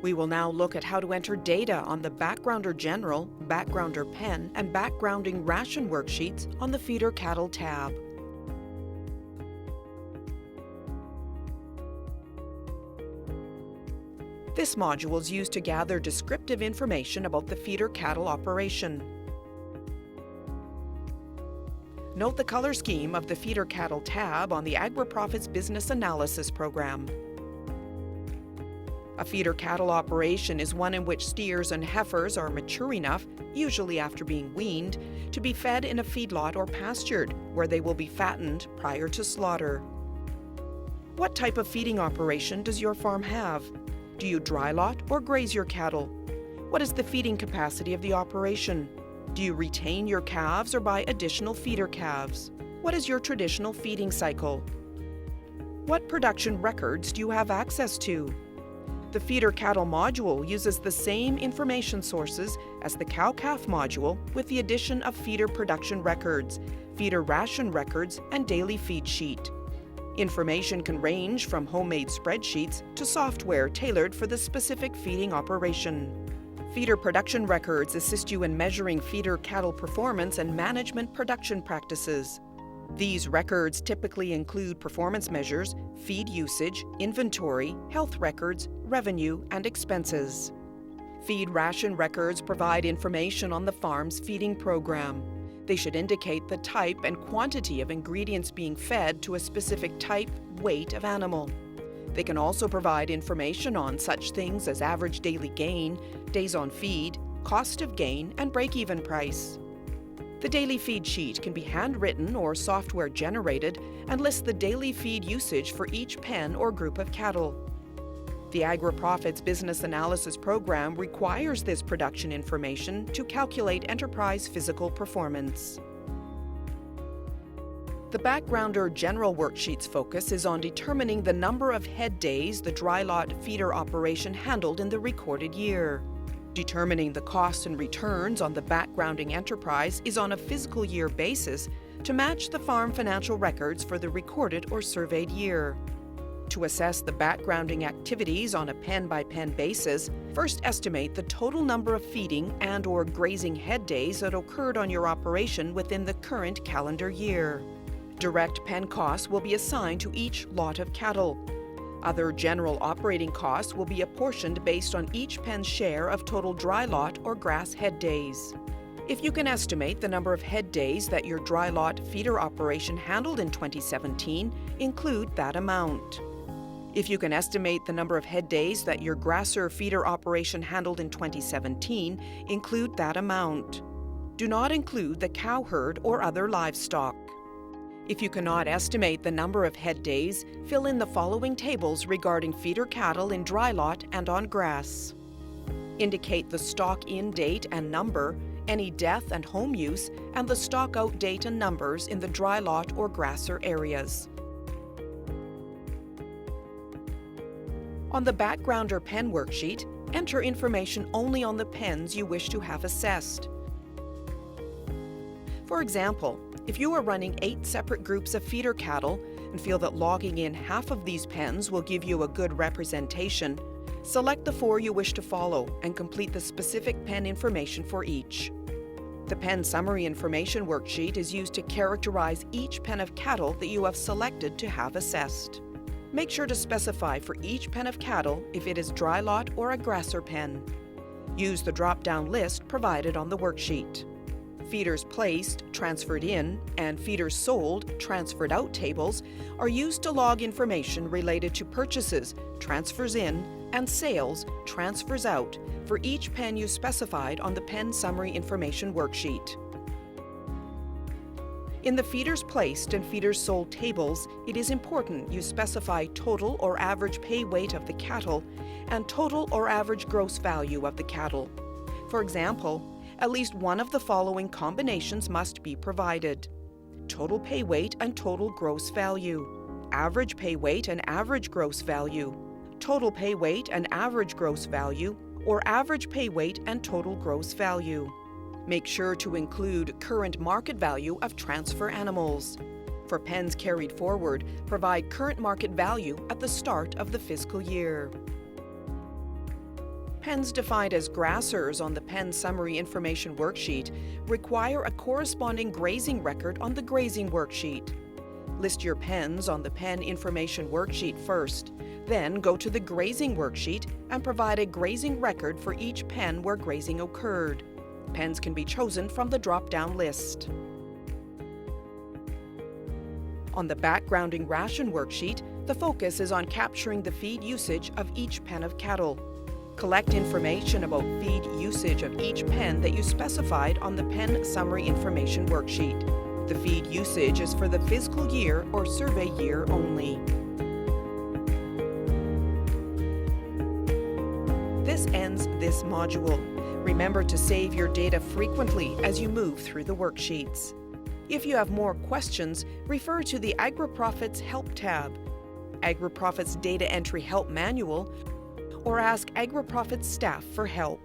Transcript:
We will now look at how to enter data on the Backgrounder General, Backgrounder Pen, and Backgrounding Ration worksheets on the Feeder Cattle tab. This module is used to gather descriptive information about the feeder cattle operation. Note the color scheme of the Feeder Cattle tab on the AgriProfits Business Analysis program. A feeder cattle operation is one in which steers and heifers are mature enough, usually after being weaned, to be fed in a feedlot or pastured, where they will be fattened prior to slaughter. What type of feeding operation does your farm have? Do you dry lot or graze your cattle? What is the feeding capacity of the operation? Do you retain your calves or buy additional feeder calves? What is your traditional feeding cycle? What production records do you have access to? The Feeder Cattle module uses the same information sources as the Cow-Calf module with the addition of feeder production records, feeder ration records, and daily feed sheet. Information can range from homemade spreadsheets to software tailored for the specific feeding operation. Feeder production records assist you in measuring feeder cattle performance and management production practices. These records typically include performance measures, feed usage, inventory, health records, revenue, and expenses. Feed ration records provide information on the farm's feeding program. They should indicate the type and quantity of ingredients being fed to a specific type, weight of animal. They can also provide information on such things as average daily gain, days on feed, cost of gain, and break-even price. The daily feed sheet can be handwritten or software generated and lists the daily feed usage for each pen or group of cattle. The AgriProfits Business Analysis program requires this production information to calculate enterprise physical performance. The Backgrounder General worksheet's focus is on determining the number of head days the dry lot feeder operation handled in the recorded year. Determining the costs and returns on the backgrounding enterprise is on a fiscal year basis to match the farm financial records for the recorded or surveyed year. To assess the backgrounding activities on a pen-by-pen basis, first estimate the total number of feeding and/or grazing head days that occurred on your operation within the current calendar year. Direct pen costs will be assigned to each lot of cattle. Other general operating costs will be apportioned based on each pen's share of total dry lot or grass head days. If you can estimate the number of head days that your dry lot feeder operation handled in 2017, include that amount. If you can estimate the number of head days that your grasser feeder operation handled in 2017, include that amount. Do not include the cow herd or other livestock. If you cannot estimate the number of head days, fill in the following tables regarding feeder cattle in dry lot and on grass. Indicate the stock in date and number, any death and home use, and the stock out date and numbers in the dry lot or grasser areas. On the Backgrounder Pen worksheet, enter information only on the pens you wish to have assessed. For example, if you are running 8 separate groups of feeder cattle and feel that logging in half of these pens will give you a good representation, select the 4 you wish to follow and complete the specific pen information for each. The Pen Summary Information worksheet is used to characterize each pen of cattle that you have selected to have assessed. Make sure to specify for each pen of cattle if it is dry lot or a grasser pen. Use the drop-down list provided on the worksheet. Feeders placed, transferred in, and feeders sold, transferred out tables are used to log information related to purchases, transfers in, and sales, transfers out, for each pen you specified on the Pen Summary Information worksheet. In the feeders placed and feeders sold tables, it is important you specify total or average pay weight of the cattle and total or average gross value of the cattle. For example, at least one of the following combinations must be provided: total pay weight and total gross value, average pay weight and average gross value, total pay weight and average gross value, or average pay weight and total gross value. Make sure to include current market value of transfer animals. For pens carried forward, provide current market value at the start of the fiscal year. Pens defined as grassers on the pen summary information worksheet require a corresponding grazing record on the grazing worksheet. List your pens on the pen information worksheet first, then go to the grazing worksheet and provide a grazing record for each pen where grazing occurred. Pens can be chosen from the drop-down list. On the backgrounding ration worksheet, the focus is on capturing the feed usage of each pen of cattle. Collect information about feed usage of each pen that you specified on the pen summary information worksheet. The feed usage is for the fiscal year or survey year only. This ends this module. Remember to save your data frequently as you move through the worksheets. If you have more questions, refer to the AgriProfits Help tab, AgriProfits Data Entry Help Manual, or ask AgriProfits staff for help.